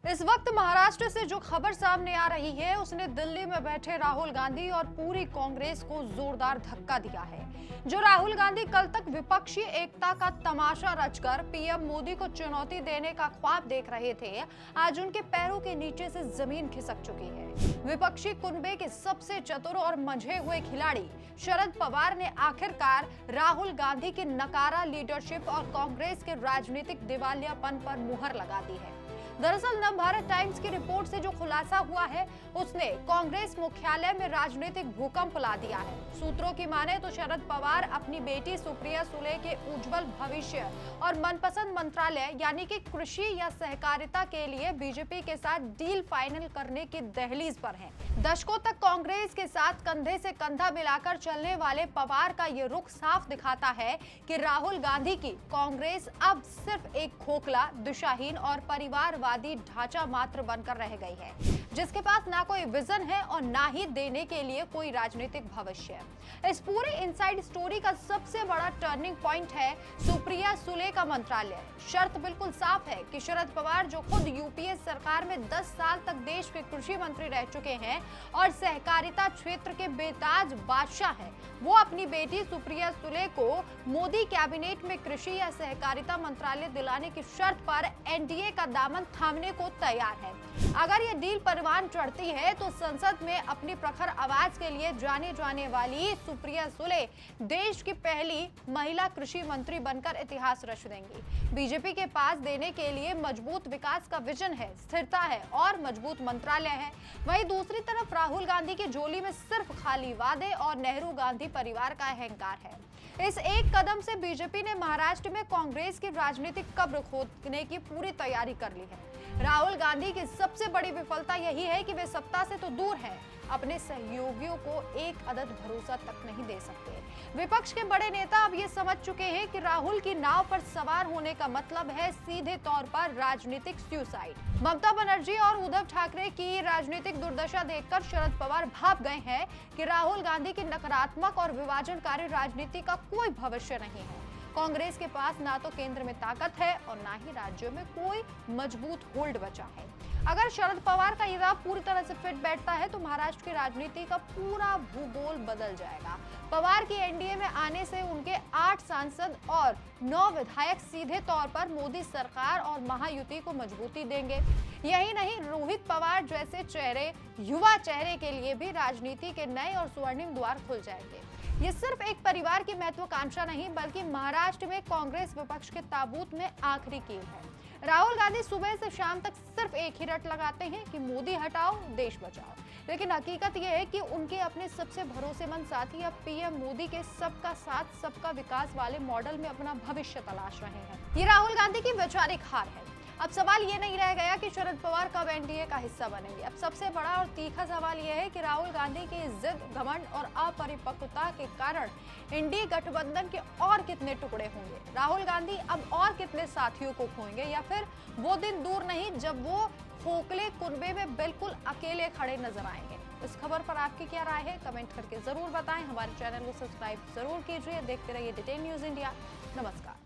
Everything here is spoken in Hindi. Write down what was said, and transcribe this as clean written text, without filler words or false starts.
इस वक्त महाराष्ट्र से जो खबर सामने आ रही है उसने दिल्ली में बैठे राहुल गांधी और पूरी कांग्रेस को जोरदार धक्का दिया है। जो राहुल गांधी कल तक विपक्षी एकता का तमाशा रचकर पीएम मोदी को चुनौती देने का ख्वाब देख रहे थे, आज उनके पैरों के नीचे से जमीन खिसक चुकी है। विपक्षी कुनबे के सबसे चतुर और मंझे हुए खिलाड़ी शरद पवार ने आखिरकार राहुल गांधी की नकारा लीडरशिप और कांग्रेस के राजनीतिक दिवालियापन पर मुहर लगा दी है। दरअसल नवभारत टाइम्स की रिपोर्ट से जो खुलासा हुआ है उसने कांग्रेस मुख्यालय में राजनीतिक भूकंप ला दिया है। सूत्रों की माने तो शरद पवार अपनी बेटी सुप्रिया सुले के उज्जवल भविष्य और मनपसंद मंत्रालय यानी कि कृषि या सहकारिता के लिए बीजेपी के साथ डील फाइनल करने की दहलीज पर हैं। दशकों तक कांग्रेस के साथ कंधे से कंधा मिलाकर चलने वाले पवार का ये रुख साफ दिखाता है कि राहुल गांधी की कांग्रेस अब सिर्फ एक खोखला, दिशाहीन और परिवारवादी ढांचा मात्र बनकर रह गई है, जिसके पास ना कोई विजन है और ना ही देने के लिए कोई राजनीतिक भविष्य। इस पूरे इनसाइड स्टोरी का सबसे बड़ा टर्निंग पॉइंट है सुप्रिया सुले का मंत्रालय। शर्त बिल्कुल साफ है कि शरद पवार जो खुद यूपीए सरकार में 10 साल तक देश के कृषि मंत्री रह चुके हैं और सहकारिता क्षेत्र के बेताज बादशाह हैं, वो अपनी बेटी सुप्रिया सुले को मोदी कैबिनेट में कृषि या सहकारिता मंत्रालय दिलाने की शर्त पर एनडीए का दामन थामने को तैयार है। अगर ये डील परवान चढ़ती है तो संसद में अपनी प्रखर आवाज के लिए जाने जाने वाली सुप्रिया सुले देश की पहली महिला कृषि मंत्री बनकर इतिहास रच देंगी। बीजेपी के पास देने के लिए मजबूत विकास का विजन है, स्थिरता है और मजबूत मंत्रालय है। वहीं दूसरी तरफ राहुल गांधी की झोली में सिर्फ खाली वादे और नेहरू गांधी परिवार का अहंकार है। इस एक कदम से बीजेपी ने महाराष्ट्र में कांग्रेस की राजनीतिक कब्र खोदने की पूरी तैयारी कर ली है। राहुल गांधी की सबसे बड़ी विफलता यही है कि वे सत्ता से तो दूर हैं, अपने सहयोगियों को एक अदद भरोसा तक नहीं दे सकते। विपक्ष के बड़े नेता अब ये समझ चुके हैं कि राहुल की नाव पर सवार होने का मतलब है सीधे तौर पर राजनीतिक सुसाइड। ममता बनर्जी और उद्धव ठाकरे की राजनीतिक दुर्दशा देखकर शरद पवार भाप गए हैं कि राहुल गांधी की नकारात्मक और विभाजनकारी राजनीति का कोई भविष्य नहीं है। कांग्रेस के पास ना तो केंद्र में ताकत है और ना ही राज्यों में कोई मजबूत होल्ड बचा है। अगर शरद पवार का ये राह पूरी तरह से फिट बैठता है तो महाराष्ट्र की राजनीति का पूरा भूगोल बदल जाएगा। पवार की एनडीए में आने से उनके 8 सांसद और 9 विधायक सीधे तौर पर मोदी सरकार और महायुति को मजबूती देंगे। यही नहीं, रोहित पवार जैसे चेहरे, युवा चेहरे के लिए भी राजनीति के नए और स्वर्णिम द्वार खुल जाएंगे। ये सिर्फ एक परिवार की महत्वाकांक्षा नहीं बल्कि महाराष्ट्र में कांग्रेस विपक्ष के ताबूत में आखिरी कील है। राहुल गांधी सुबह से शाम तक सिर्फ एक ही रट लगाते हैं कि मोदी हटाओ, देश बचाओ, लेकिन हकीकत यह है कि उनके अपने सबसे भरोसेमंद साथी अब पीएम मोदी के सबका साथ सबका विकास वाले मॉडल में अपना भविष्य तलाश रहे हैं। ये राहुल गांधी की वैचारिक हार है। अब सवाल ये नहीं रह गया कि शरद पवार कब एनडीए का हिस्सा बनेंगे। अब सबसे बड़ा और तीखा सवाल यह है कि राहुल गांधी की जिद, घमंड और अपरिपक्वता के कारण एनडीए गठबंधन के और कितने टुकड़े होंगे। राहुल गांधी अब और कितने साथियों को खोएंगे या फिर वो दिन दूर नहीं जब वो खोखले कुनबे में बिल्कुल अकेले खड़े नजर आएंगे। इस खबर पर आपकी क्या राय है, कमेंट करके जरूर बताएं। हमारे चैनल को सब्सक्राइब जरूर कीजिए। देखते रहिए डिटेल न्यूज इंडिया। नमस्कार।